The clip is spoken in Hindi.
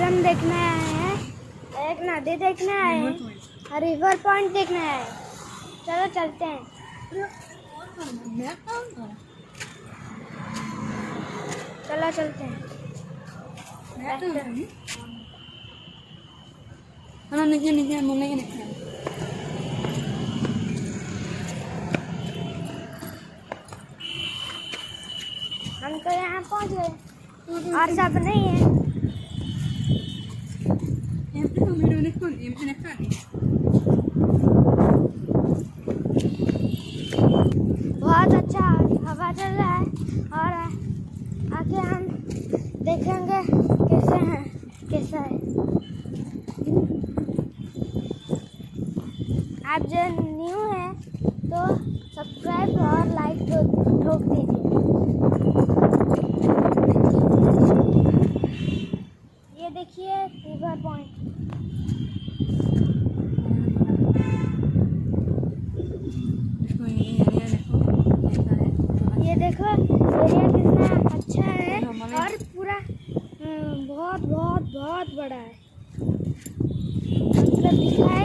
म्यूजियम देखने आए हैं, एक नदी देखने आए हैं और रिवर पॉइंट देखने आए हैं। चलो चलते हैं। चलो चलते हैं। हम तो यहाँ पहुँच गए और सब नहीं है। बहुत अच्छा हवा चल रहा है और आगे हम देखेंगे कैसा है। आप जो न्यू है तो सब्सक्राइब और लाइक ठोक दीजिए। ये देखिए रिवर पॉइंट। ये देखो एरिया कितना अच्छा है और पूरा बहुत बहुत बहुत बड़ा है। मतलब दिखाया